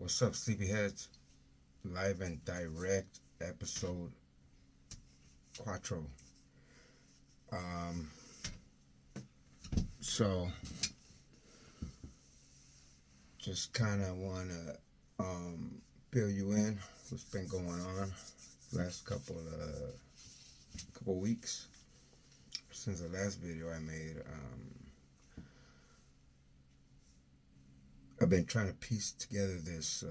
What's up, sleepyheads? Live and direct episode Quatro. Um, so just kind of want to fill you in what's been going on last couple weeks since the last video I made. I've been trying to piece together this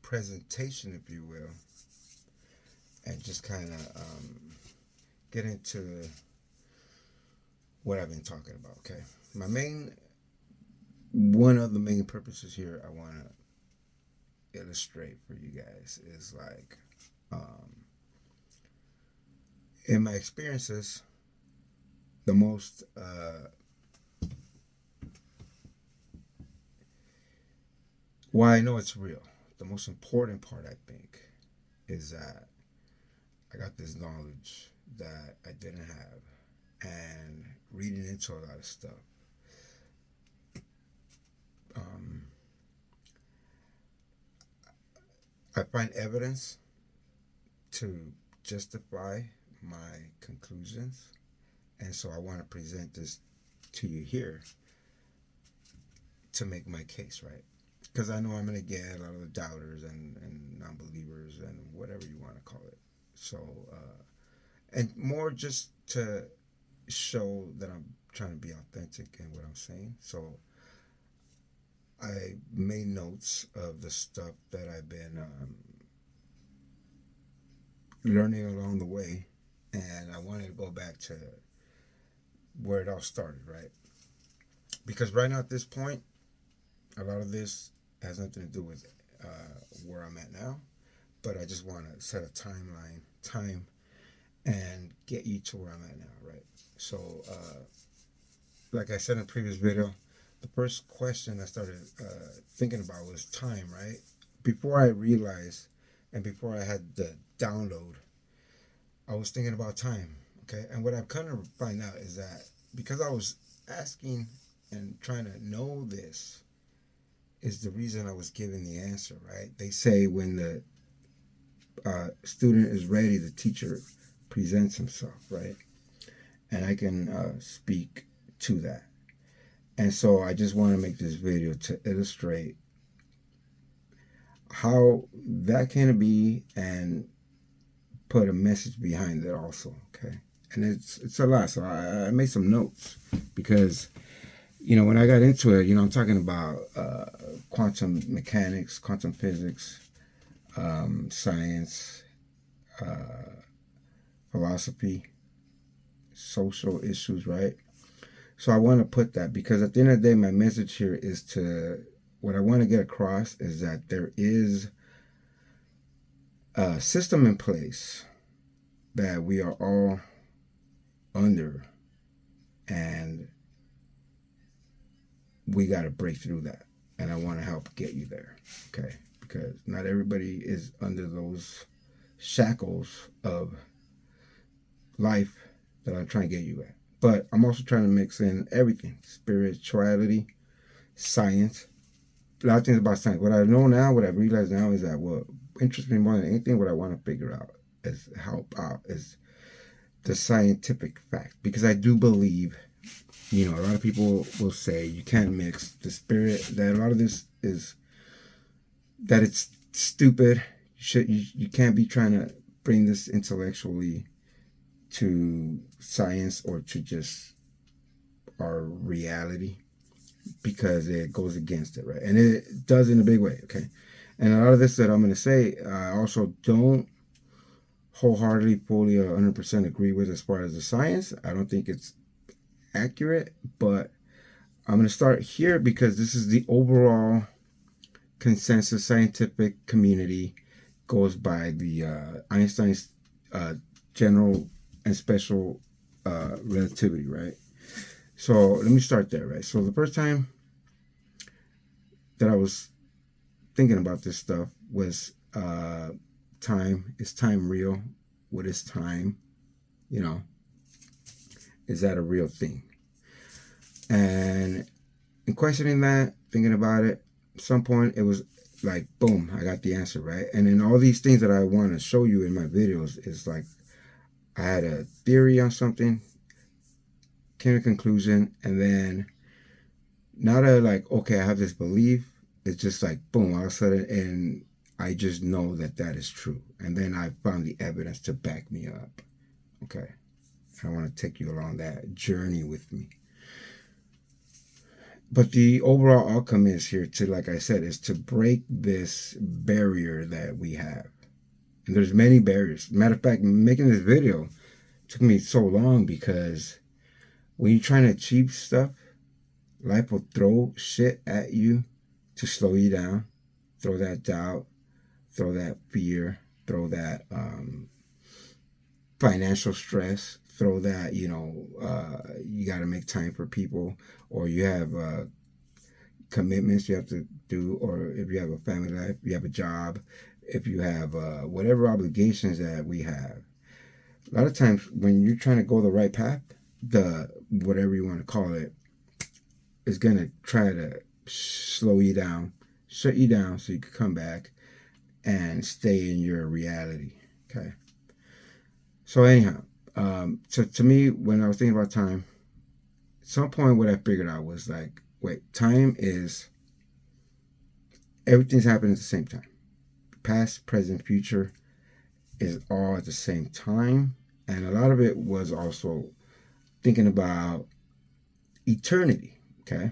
presentation, if you will, and just kind of get into what I've been talking about. Okay, one of the main purposes here I want to illustrate for you guys is like, in my experiences, the most why I know it's real. The most important part, I think, is that I got this knowledge that I didn't have, and reading into a lot of stuff. Um, I find evidence to justify my conclusions, and so I want to present this to you here to make my case, right? Because I know I'm going to get a lot of the doubters and non-believers and whatever you want to call it. So, and more just to show that I'm trying to be authentic in what I'm saying. So I made notes of the stuff that I've been learning along the way, and I wanted to go back to where it all started, right? Because right now at this point, a lot of this has nothing to do with where I'm at now, but I just want to set a time, and get you to where I'm at now, right? So, like I said in the previous video, the first question I started thinking about was time, right? Before I realized and before I had the download, I was thinking about time, okay? And what I've come to find out is that because I was asking and trying to know this, is the reason I was given the answer, right? They say when the student is ready, the teacher presents himself, right? And I can speak to that. And so I just want to make this video to illustrate how that can be and put a message behind it also, okay? And it's a lot. So I made some notes because, when I got into it, I'm talking about quantum mechanics, quantum physics, science, philosophy, social issues, right? So I want to put that because at the end of the day, my message here is what I want to get across is that there is a system in place that we are all under, and we got to break through that. And I want to help get you there, okay? Because not everybody is under those shackles of life that I'm trying to get you at. But I'm also trying to mix in everything: spirituality, science, a lot of things about science. What I know now, what I realize now is that what interests me more than anything, what I want to figure out is help out is the scientific fact. Because I do believe, a lot of people will say you can't mix the spirit, that a lot of this is that it's stupid. You can't be trying to bring this intellectually to science or to just our reality, because it goes against it, right? And it does in a big way, okay? And a lot of this that I'm going to say, I also don't wholeheartedly, fully, 100% agree with as far as the science. I don't think it's accurate, but I'm going to start here because this is the overall consensus. Scientific community goes by the Einstein's general and special relativity, right? So let me start there, right? So the first time that I was thinking about this stuff was time. Is time real? What is time? Is that a real thing? And in questioning that, thinking about it, some point it was like, boom, I got the answer, right? And then all these things that I want to show you in my videos is like, I had a theory on something, came to a conclusion, and then now that like, okay, I have this belief, it's just like, boom, all of a sudden, and I just know that that is true. And then I found the evidence to back me up. Okay. I want to take you along that journey with me. But the overall outcome is here to, like I said, is to break this barrier that we have. And there's many barriers. Matter of fact, making this video took me so long because when you're trying to achieve stuff, life will throw shit at you to slow you down, throw that doubt, throw that fear, throw that financial stress, throw that, you got to make time for people, or you have commitments you have to do, or if you have a family life, you have a job, if you have whatever obligations that we have. A lot of times when you're trying to go the right path, the whatever you want to call it is going to try to slow you down, shut you down so you can come back and stay in your reality. Okay. So anyhow, so to me, when I was thinking about time, at some point what I figured out was like, wait, time is, everything's happening at the same time. Past, present, future is all at the same time. And a lot of it was also thinking about eternity. Okay.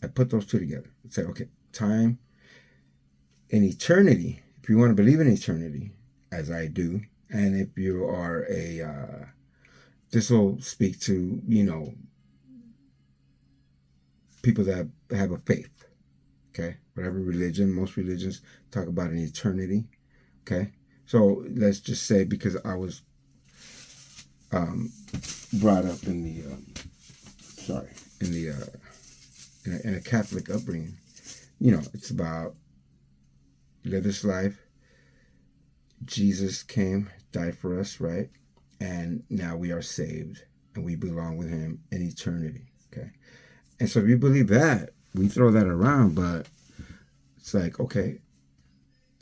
I put those two together and said, okay, time and eternity. If you want to believe in eternity, as I do, and if you are this will speak to, people that have a faith. Okay. Whatever religion, most religions talk about an eternity. Okay. So let's just say, because I was brought up in the, in a Catholic upbringing, it's about live this life. Jesus came, died for us, right? And now we are saved and we belong with him in eternity. Okay. And so if you believe that, we throw that around, but it's like, okay,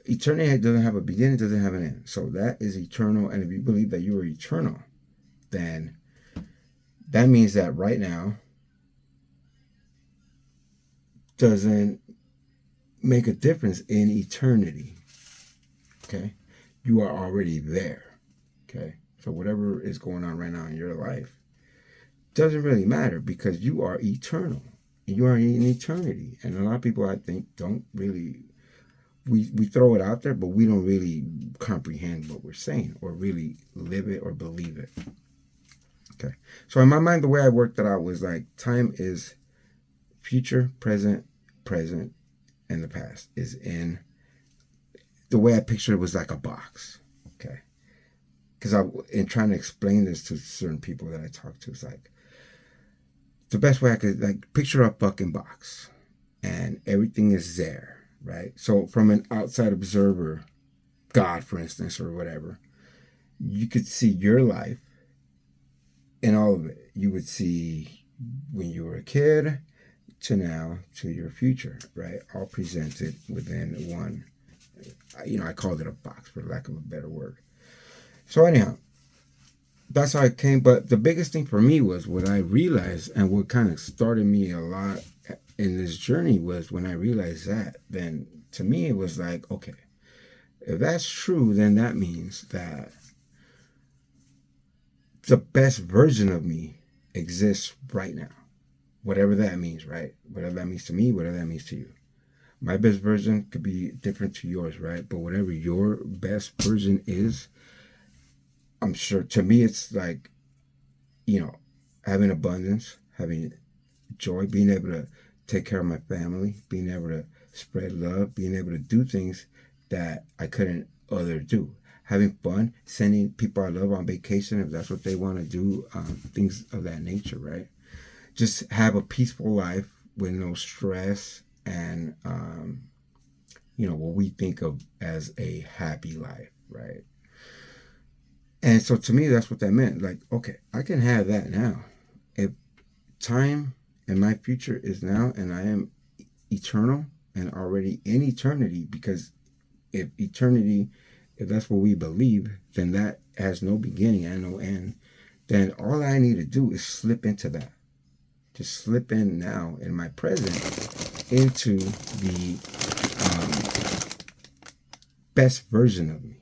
eternity doesn't have a beginning, doesn't have an end. So that is eternal. And if you believe that you are eternal, then that means that right now doesn't make a difference in eternity. Okay. You are already there. Okay. So whatever is going on right now in your life doesn't really matter, because you are eternal. You are in eternity. And a lot of people, I think, don't really, we throw it out there, but we don't really comprehend what we're saying or really live it or believe it. Okay. So in my mind, the way I worked it out was like, time is future, present, and the past is in, the way I pictured it was like a box. Okay. Because in trying to explain this to certain people that I talk to, it's like, the best way I could, like, picture a fucking box and everything is there, right? So from an outside observer, God, for instance, or whatever, you could see your life in all of it. You would see when you were a kid to now to your future, right? All presented within one, I called it a box for lack of a better word. So anyhow, that's how it came. But the biggest thing for me was what I realized, and what kind of started me a lot in this journey, was when I realized that, then to me it was like, okay, if that's true, then that means that the best version of me exists right now. Whatever that means, right? Whatever that means to me, whatever that means to you. My best version could be different to yours, right? But whatever your best version is, I'm sure, to me, it's like, having abundance, having joy, being able to take care of my family, being able to spread love, being able to do things that I couldn't other do. Having fun, sending people I love on vacation if that's what they want to do, things of that nature, right? Just have a peaceful life with no stress and, what we think of as a happy life, right? And so to me, that's what that meant. Like, okay, I can have that now. If time and my future is now and I am eternal and already in eternity, because if that's what we believe, then that has no beginning and no end. Then all I need to do is slip into that. Just slip in now in my present into the best version of me.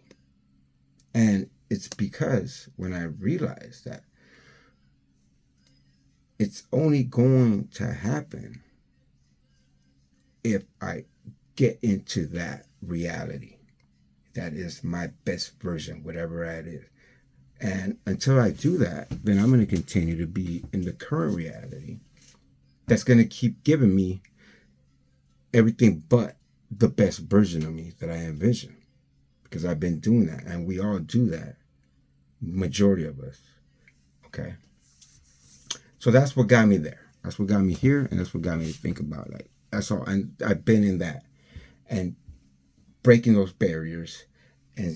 And it's because when I realized that it's only going to happen if I get into that reality. That is my best version, whatever that is. And until I do that, then I'm going to continue to be in the current reality that's going to keep giving me everything but the best version of me that I envision. Because I've been doing that, and we all do that, majority of us. Okay? So that's what got me there. That's what got me here, and that's what got me to think about, like, that's all. And I've been in that and breaking those barriers, and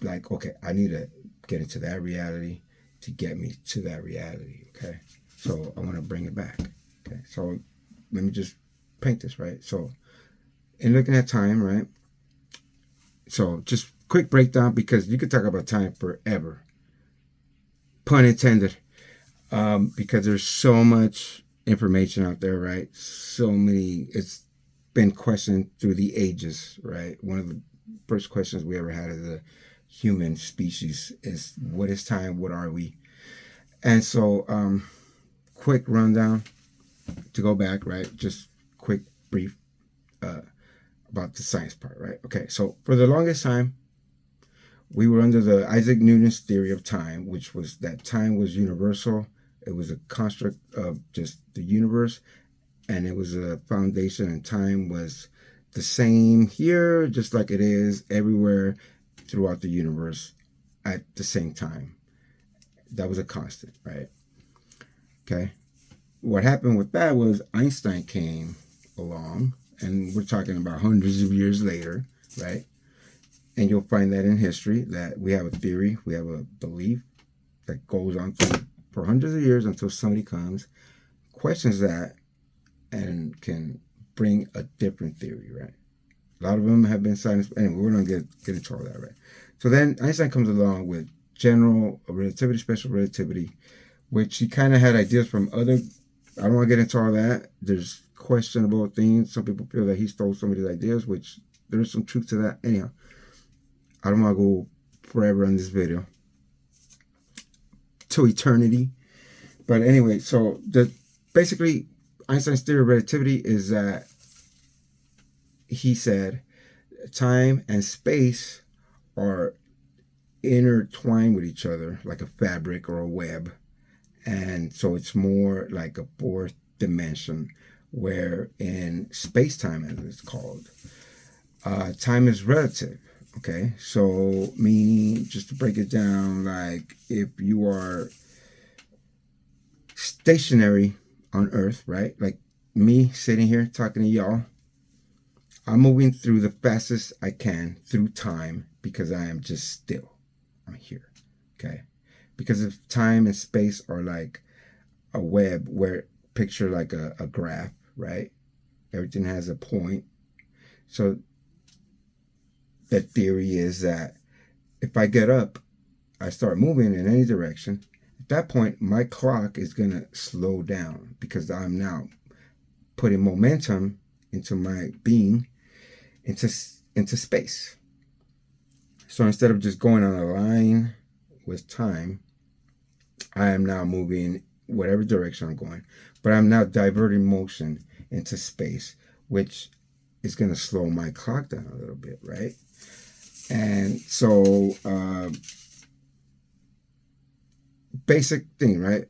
like, okay, I need to get into that reality to get me to that reality. Okay, so I want to bring it back. Okay, so let me just paint this, right? So in looking at time, right? So just quick breakdown, because you could talk about time forever, pun intended, because there's so much information out there, right? So many, it's been questioned through the ages, right? One of the first questions we ever had as a human species is, what is time? What are we? And so, quick rundown to go back, right? Just quick, brief, about the science part, right? Okay, so for the longest time, we were under the Isaac Newton's theory of time, which was that time was universal. It was a construct of just the universe, and it was a foundation, and time was the same here, just like it is everywhere throughout the universe at the same time. That was a constant, right? Okay. What happened with that was Einstein came along, and we're talking about hundreds of years later, right? And you'll find that in history, that we have a theory, we have a belief that goes on for hundreds of years until somebody comes, questions that, and can bring a different theory, right? A lot of them have been science. Anyway, we're not going to get into all that, right? So then Einstein comes along with general relativity, special relativity, which he kind of had ideas from other. I don't want to get into all that. There's questionable things. Some people feel that he stole some of these ideas, which there's some truth to that. Anyhow, I don't want to go forever on this video to eternity. But anyway, so basically Einstein's theory of relativity is that he said time and space are intertwined with each other like a fabric or a web. And so it's more like a fourth dimension, where in space-time, as it's called, time is relative. Okay, so meaning, just to break it down, like if you are stationary on Earth, right? Like me sitting here talking to y'all, I'm moving through the fastest I can through time because I am just still. I'm here. Okay. Because if time and space are like a web, where picture like a graph, right? Everything has a point. So the theory is that if I get up, I start moving in any direction. At that point, my clock is going to slow down because I'm now putting momentum into my being, into space. So instead of just going on a line with time, I am now moving whatever direction I'm going, but I'm now diverting motion into space, which is going to slow my clock down a little bit, right? And so, basic thing, right?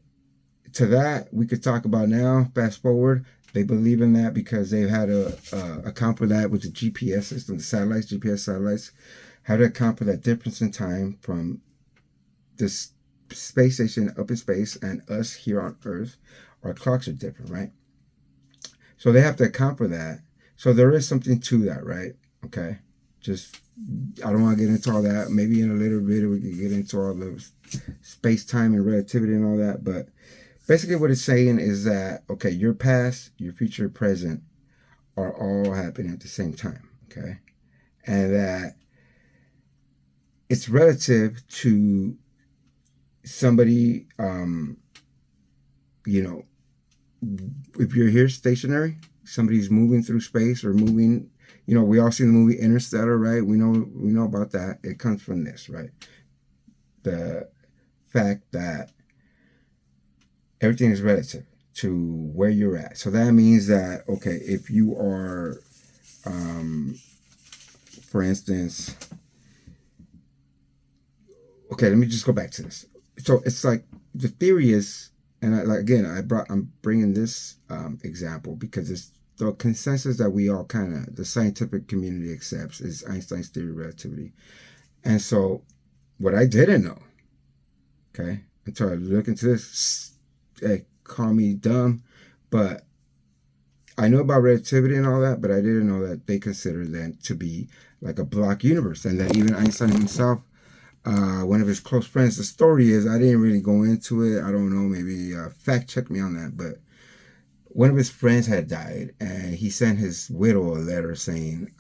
To that, we could talk about now, fast forward. They believe in that because they've had to account for that with the GPS system, the satellites, GPS satellites, how to account for that difference in time from this space station up in space and us here on Earth. Our clocks are different, right? So they have to account for that. So there is something to that, right? Okay. Just, I don't want to get into all that. Maybe in a later video we can get into all the space, time, and relativity and all that. But basically what it's saying is that, okay, your past, your future, present are all happening at the same time, okay? And that it's relative to somebody, you know, if you're here stationary, somebody's moving through space or moving, we all see the movie Interstellar, right? We know about that. It comes from this, right? The fact that everything is relative to where you're at. So that means that, okay, if you are, for instance, okay, let me just go back to this. So it's like the theory is, and I'm bringing this example because it's the consensus that we all the scientific community accepts is Einstein's theory of relativity. And so what I didn't know, okay, until I look into this, call me dumb, but I know about relativity and all that, but I didn't know that they consider that to be like a block universe, and that even Einstein himself, one of his close friends, the story is, I didn't really go into it, I don't know, maybe fact check me on that, but one of his friends had died, and he sent his widow a letter saying,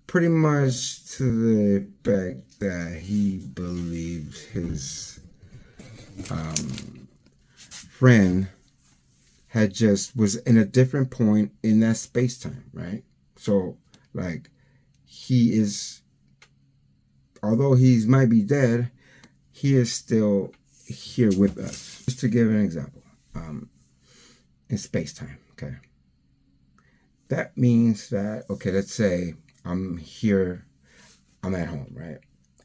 pretty much to the fact that he believed his friend was in a different point in that space-time, right? So, like, he is, although he might be dead, he is still here with us. Just to give an example, in space-time, okay? That means that, okay, let's say I'm here, I'm at home, right?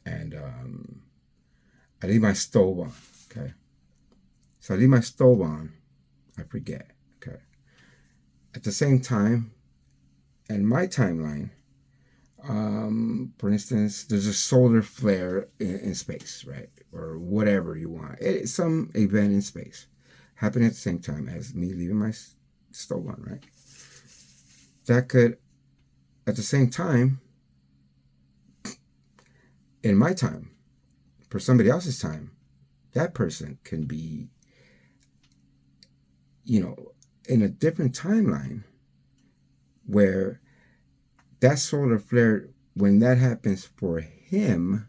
And I leave my stove on, okay? So I leave my stove on, I forget, okay? At the same time, in my timeline, for instance, there's a solar flare in space, right? Or whatever you want. It's some event in space happening at the same time as me leaving my stove on, right? That could, at the same time, in my time, for somebody else's time, that person can be, in a different timeline where that solar flare, when that happens for him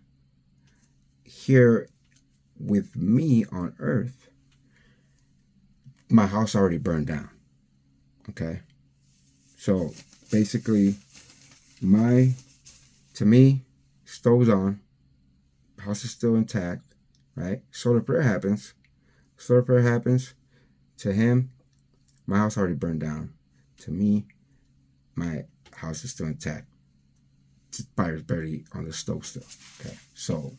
here with me on Earth, my house already burned down. Okay? So basically, to me, stove's on, house is still intact, right? Solar flare happens. To him, my house already burned down. To me, my house is still intact. Fire's barely on the stove still. Okay, so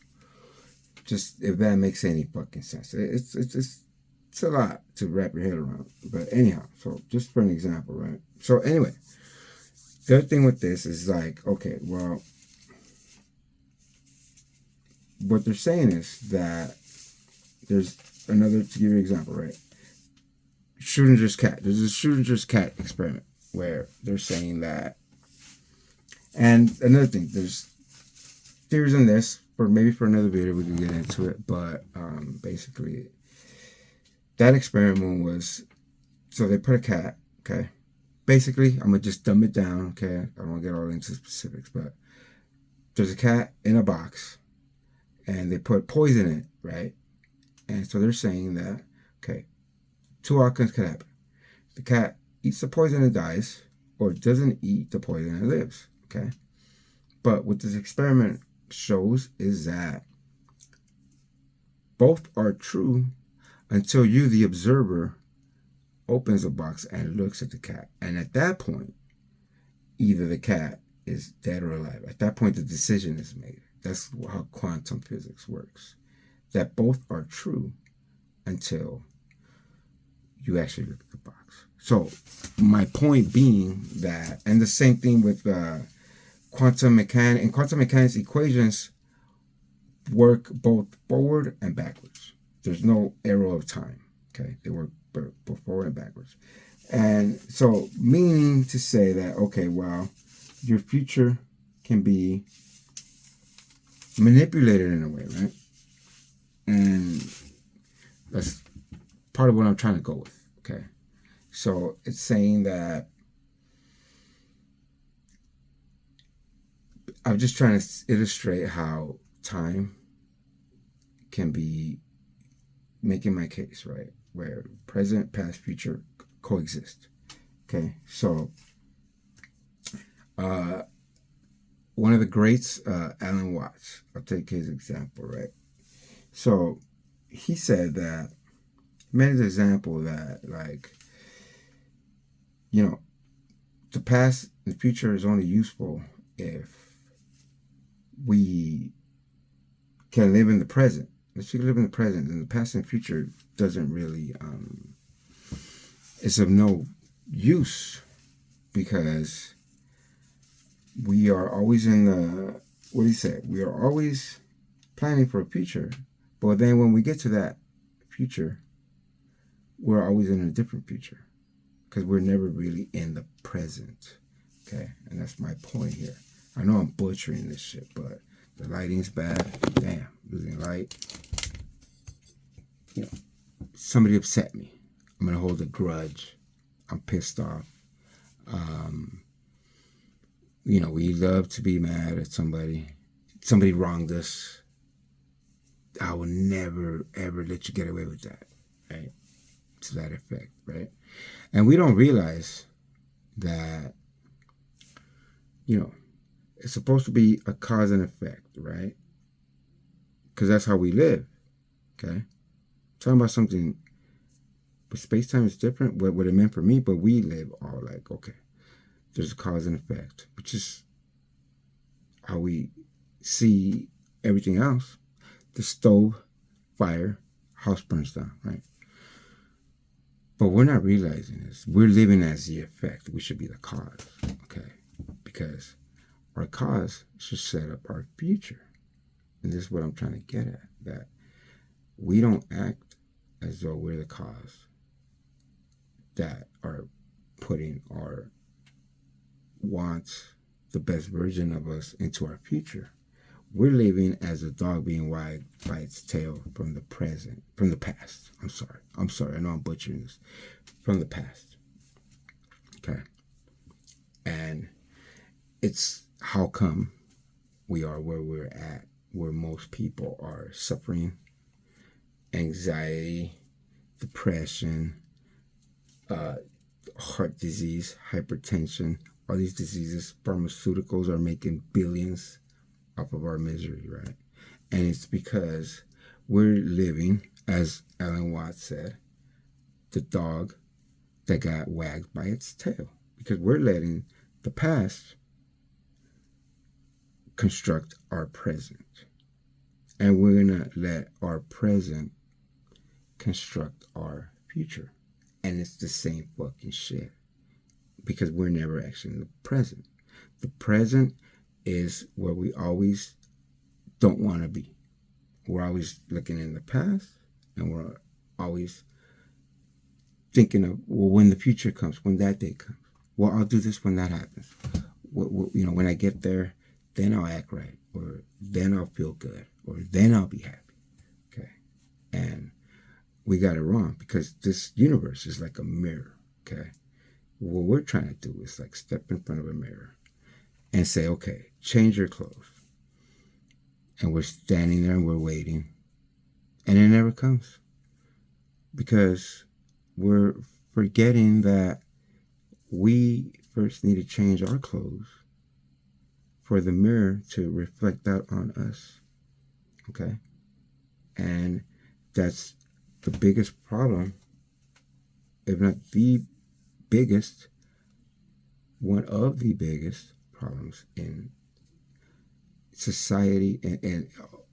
just if that makes any fucking sense, it's a lot to wrap your head around. But anyhow, so just for an example, right? So anyway, the other thing with this is like, okay, well, what they're saying is that there's another, to give you an example, right? Schrodinger's cat. There's a Schrodinger's cat experiment where they're saying that, and another thing, there's theories on this, maybe for another video we can get into it, but basically, that experiment was, so they put a cat, okay? Basically, I'm going to just dumb it down, okay? I don't want to get all into specifics, but there's a cat in a box, and they put poison in it, right? And so they're saying that, okay, two outcomes could happen. The cat eats the poison and dies, or doesn't eat the poison and lives, okay? But what this experiment shows is that both are true until you, the observer, opens the box and looks at the cat. And at that point, either the cat is dead or alive. At that point, the decision is made. That's how quantum physics works. That both are true until you actually look at the box. So my point being that, and the same thing with quantum mechanics. In quantum mechanics, equations work both forward and backwards. There's no arrow of time. Okay, they work both forward and backwards. And so, meaning to say that, okay, well, your future can be manipulated in a way, right? And that's part of what I'm trying to go with, okay? So it's saying that I'm just trying to illustrate how time can be making my case, right? Where present, past, future coexist. Okay, so one of the greats, Alan Watts, I'll take his example, right? So he said that, made an example that, like, you know, the past and the future is only useful if we can live in the present. If you live in the present, then the past and future doesn't really, it's of no use, because we are always in the, what do you say? We are always planning for a future, but then when we get to that future, we're always in a different future, because we're never really in the present. Okay, and that's my point here. I know I'm butchering this shit, but the lighting's bad. Damn, losing light. You know, somebody upset me. I'm gonna hold a grudge. I'm pissed off. You know, we love to be mad at somebody. Somebody wronged us. I will never, ever let you get away with that, right? To that effect, right? And we don't realize that, you know, it's supposed to be a cause and effect, right? Because that's how we live, okay? Talking about something, but space-time is different, what it meant for me, but we live all like, okay, there's a cause and effect, which is how we see everything else. The stove, fire, house burns down, right? But we're not realizing this. We're living as the effect. We should be the cause, okay? Because our cause should set up our future. And this is what I'm trying to get at, that we don't act as though we're the cause that are putting our wants, the best version of us, into our future. We're living as a dog being wagged by its tail from the past. I'm sorry. I know I'm butchering this. From the past. Okay. And it's how come we are where we're at, where most people are suffering anxiety, depression, heart disease, hypertension, all these diseases. Pharmaceuticals are making billions off of our misery, right? And it's because we're living, as Alan Watts said, the dog that got wagged by its tail. Because we're letting the past construct our present. And we're going to let our present construct our future. And it's the same fucking shit. Because we're never actually in the present. The present is where we always don't want to be. We're always looking in the past, and we're always thinking of, well, when the future comes, when that day comes. Well, I'll do this when that happens. You know, when I get there, then I'll act right, or then I'll feel good, or then I'll be happy. Okay. And we got it wrong, because this universe is like a mirror. Okay. What we're trying to do is like step in front of a mirror and say, okay, change your clothes. And we're standing there and we're waiting. And it never comes. Because we're forgetting that we first need to change our clothes for the mirror to reflect that on us. Okay? And that's the biggest problem, if not the biggest, one of the biggest problems in society and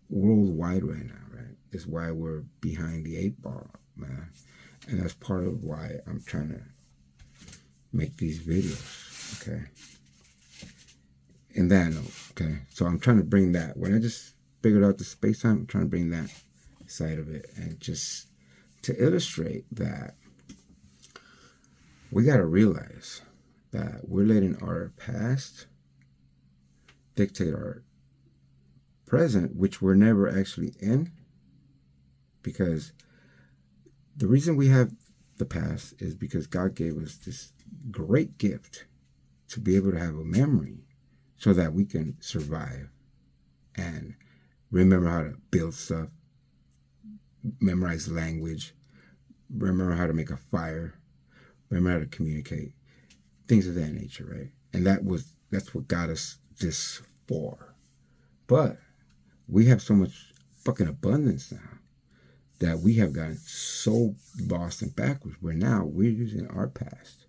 worldwide right now, right? Is why we're behind the 8 ball, man. And that's part of why I'm trying to make these videos, okay? In that note, okay? So I'm trying to bring that. When I just figured out the space-time, I'm trying to bring that side of it, and just to illustrate that we got to realize that we're letting our past dictate our present, which we're never actually in. Because the reason we have the past is because God gave us this great gift to be able to have a memory so that we can survive and remember how to build stuff, memorize language, remember how to make a fire, remember how to communicate, things of that nature, right? And that's what got us this far. But we have so much fucking abundance now that we have gotten so lost and backwards where now we're using our past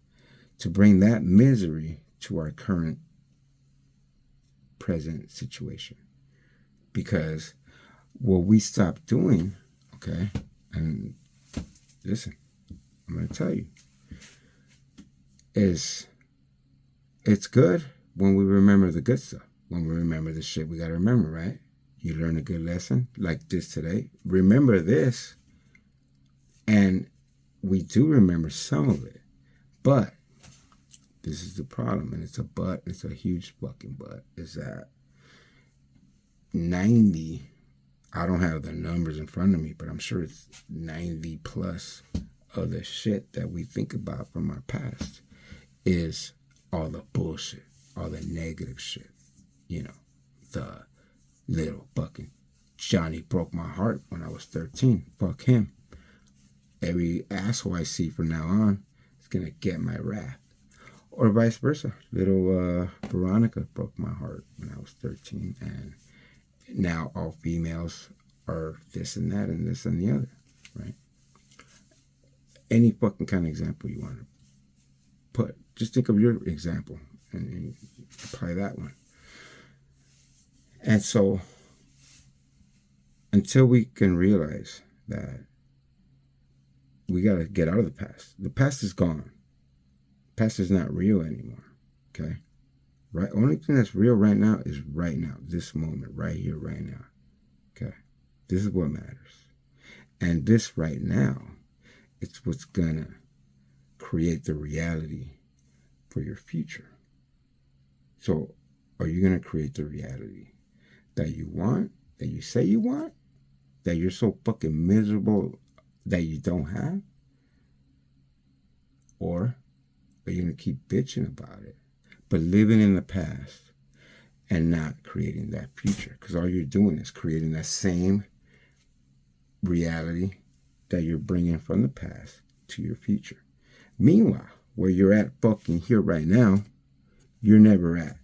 to bring that misery to our current present situation. Because what we stopped doing, okay, and listen, I'm going to tell you, is it's good when we remember the good stuff. When we remember the shit we got to remember, right? You learn a good lesson like this today. Remember this. And we do remember some of it. But this is the problem. And it's a but. It's a huge fucking but. Is that 90, I don't have the numbers in front of me, but I'm sure it's 90 plus of the shit that we think about from our past is all the bullshit, all the negative shit. You know, the little fucking Johnny broke my heart when I was 13. Fuck him. Every asshole I see from now on is going to get my wrath. Or vice versa. Little Veronica broke my heart when I was 13. And now all females are this and that and this and the other. Right? Any fucking kind of example you want to put. Just think of your example and apply that one. And so, until we can realize that we got to get out of the past. The past is gone. The past is not real anymore. Okay? Right? Only thing that's real right now is right now. This moment. Right here, right now. Okay? This is what matters. And this right now, it's what's going to create the reality for your future. So, are you going to create the reality that you want, that you say you want, that you're so fucking miserable that you don't have? Or are you going to keep bitching about it, but living in the past and not creating that future? Because all you're doing is creating that same reality that you're bringing from the past to your future. Meanwhile, where you're at fucking here right now, you're never at.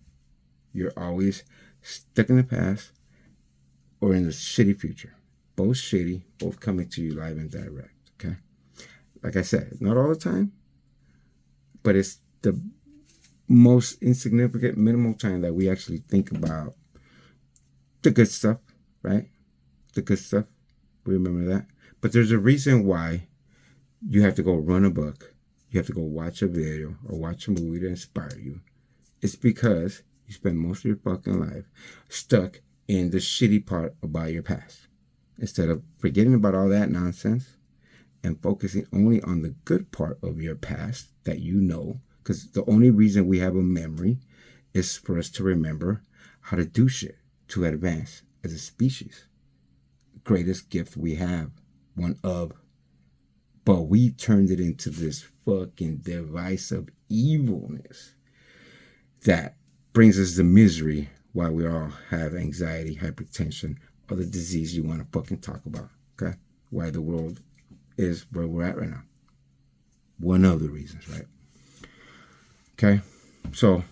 You're always stuck in the past or in the shitty future. Both shitty, both coming to you live and direct, okay? Like I said, not all the time, but it's the most insignificant, minimal time that we actually think about the good stuff, right? The good stuff. We remember that. But there's a reason why you have to go run a book, you have to go watch a video or watch a movie to inspire you. It's because you spend most of your fucking life stuck in the shitty part about your past. Instead of forgetting about all that nonsense and focusing only on the good part of your past that you know, because the only reason we have a memory is for us to remember how to do shit, to advance as a species. Greatest gift we have, one of. But we turned it into this fucking device of evilness that brings us the misery while we all have anxiety, hypertension, or the disease you want to fucking talk about, okay? Why the world is where we're at right now. One of the reasons, right? Okay? So,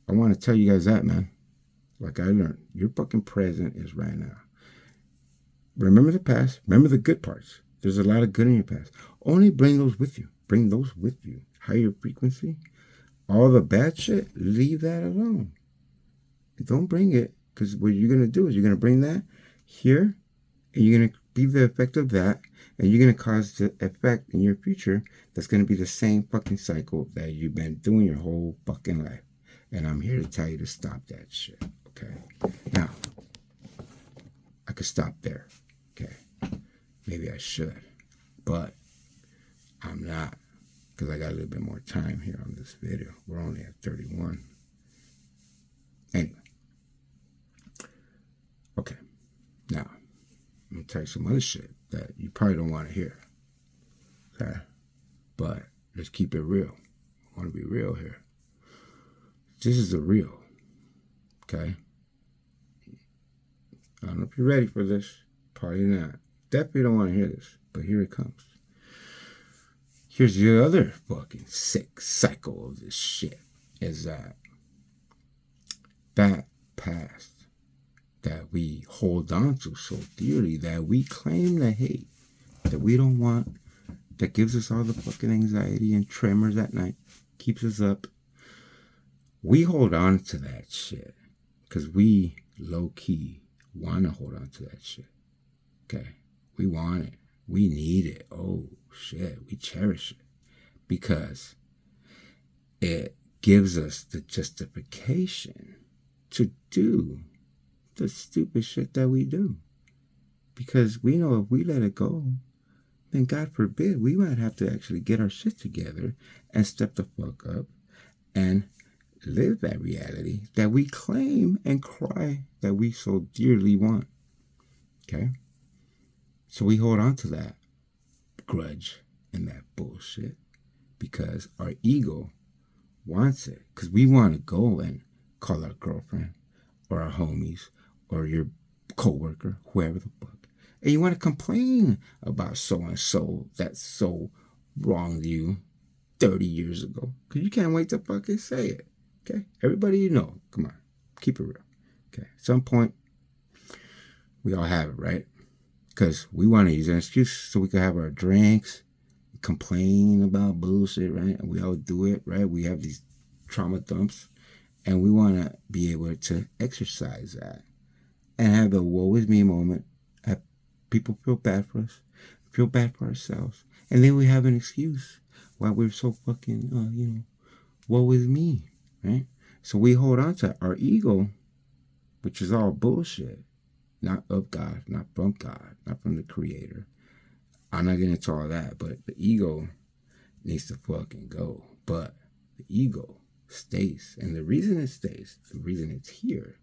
I want to tell you guys that, man. Like I learned, your fucking present is right now. Remember the past. Remember the good parts. There's a lot of good in your past. Only bring those with you. Bring those with you. Higher frequency. All the bad shit, leave that alone. Don't bring it, because what you're going to do is you're going to bring that here, and you're going to be the effect of that, and you're going to cause the effect in your future that's going to be the same fucking cycle that you've been doing your whole fucking life. And I'm here to tell you to stop that shit, okay? Now, I could stop there, okay? Maybe I should, but I'm not, because I got a little bit more time here on this video. We're only at 31. Anyway. Okay. Now, I'm going to tell you some other shit that you probably don't want to hear. Okay? But let's keep it real. I want to be real here. This is the real. Okay? I don't know if you're ready for this. Probably not. Definitely don't want to hear this, but here it comes. Here's the other fucking sick cycle of this shit. Is that past that we hold on to so dearly, that we claim to hate, that we don't want, that gives us all the fucking anxiety and tremors at night, keeps us up. We hold on to that shit because we low-key want to hold on to that shit. Okay? We want it. We need it. Oh, shit. We cherish it because it gives us the justification to do the stupid shit that we do. Because we know if we let it go, then God forbid, we might have to actually get our shit together and step the fuck up and live that reality that we claim and cry that we so dearly want. Okay? So we hold on to that grudge and that bullshit because our ego wants it. Because we want to go and call our girlfriend or our homies or your coworker, whoever the fuck. And you want to complain about so-and-so that so wronged you 30 years ago. Because you can't wait to fucking say it. Okay? Everybody you know, come on. Keep it real. Okay? At some point, we all have it, right? Because we want to use an excuse so we can have our drinks, complain about bullshit, right? And we all do it, right? We have these trauma dumps. And we want to be able to exercise that and have the woe is me moment. Have people feel bad for us, feel bad for ourselves. And then we have an excuse why we're so fucking, woe is me, right? So we hold on to our ego, which is all bullshit, not of God, not from God, not from the Creator. I'm not getting into all that, but the ego needs to fucking go. But the ego stays. And the reason it stays, the reason it's here,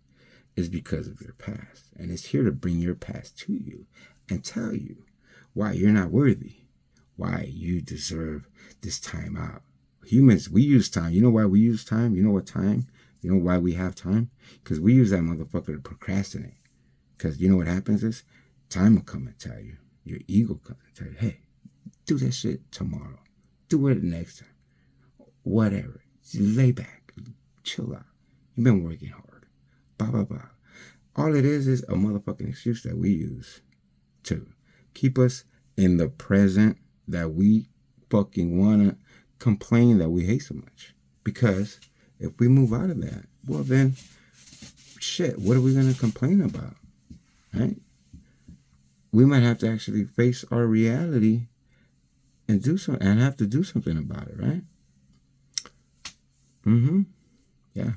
is because of your past. And it's here to bring your past to you and tell you why you're not worthy, why you deserve this time out. Humans, we use time. You know why we use time? You know what time? You know why we have time? Because we use that motherfucker to procrastinate. Because you know what happens is time will come and tell you. Your ego comes and tell you, hey, do that shit tomorrow. Do it next time. Whatever. Just lay back. Chill out. You've been working hard. Blah, blah, blah. All it is a motherfucking excuse that we use to keep us in the present that we fucking want to complain that we hate so much. Because if we move out of that, well then, shit, what are we going to complain about? Right? We might have to actually face our reality and do something, and have to do something about it, right? Yeah.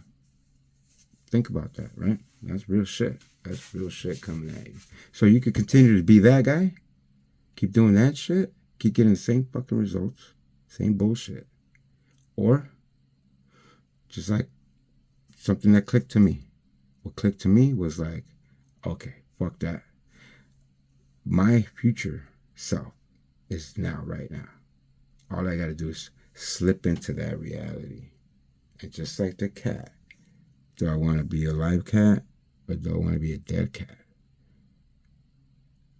Think about that, right? That's real shit. That's real shit coming at you. So you could continue to be that guy, keep doing that shit, keep getting the same fucking results, same bullshit. Or just like something that clicked to me. What clicked to me was like, okay, fuck that. My future self is now, right now. All I got to do is slip into that reality. And just like the cat, do I want to be a live cat or do I want to be a dead cat?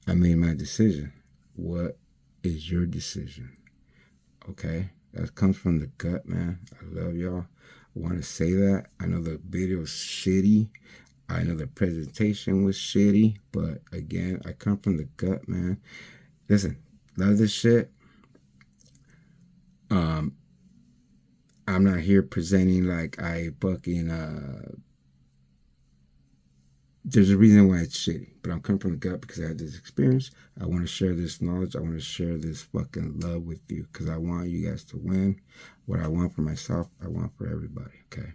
I made my decision. What is your decision? Okay? That comes from the gut, man. I love y'all. I want to say that. I know the video is shitty. I know the presentation was shitty. But again, I come from the gut, man. Listen, love this shit. I'm not here presenting like I fucking, there's a reason why it's shitty, but I'm coming from the gut because I had this experience. I want to share this knowledge. I want to share this fucking love with you because I want you guys to win. What I want for myself, I want for everybody, okay?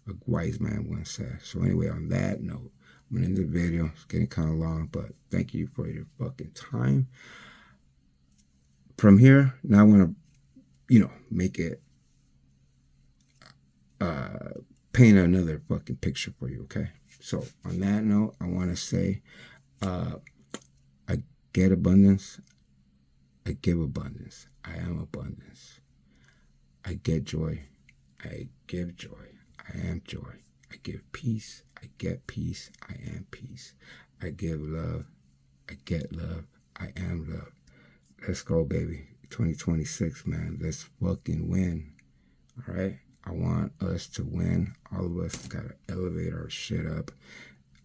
A wise man once said. So anyway, on that note, I'm going to end the video. It's getting kind of long, but thank you for your fucking time. From here, now I want to, make it, paint another fucking picture for you, okay? So on that note, I want to say, I get abundance. I give abundance. I am abundance. I get joy. I give joy. I am joy. I give peace. I I get peace. I am peace. I give love. I get love. I am love. Let's go, baby. 2026, man. Let's fucking win. All right? I want us to win. All of us got to elevate our shit up.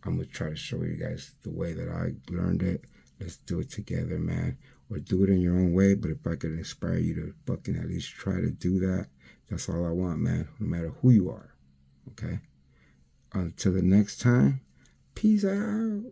I'm going to try to show you guys the way that I learned it. Let's do it together, man. Or do it in your own way. But if I could inspire you to fucking at least try to do that, that's all I want, man. No matter who you are. Okay? Until the next time, peace out.